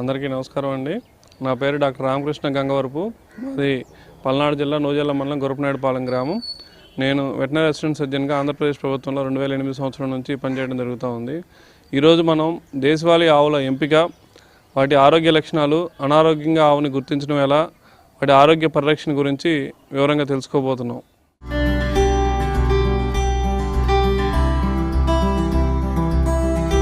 అందరికీ నమస్కారం అండి. నా పేరు డాక్టర్ రామకృష్ణ గంగవరపు. మాది పల్నాడు జిల్లా నూజెల్ల మండలం గురపనాయుడుపాలెం గ్రామం. నేను వెటనరీ అసిస్టెంట్ సర్జన్గా ఆంధ్రప్రదేశ్ ప్రభుత్వంలో 2008 సంవత్సరం నుంచి పనిచేయడం జరుగుతూ ఉంది. ఈరోజు మనం దేశవాళీ ఆవుల ఎంపిక, వాటి ఆరోగ్య లక్షణాలు, అనారోగ్యంగా ఆవుని గుర్తించడం ఎలా, వాటి ఆరోగ్య పరిరక్షణ గురించి వివరంగా తెలుసుకోబోతున్నాం.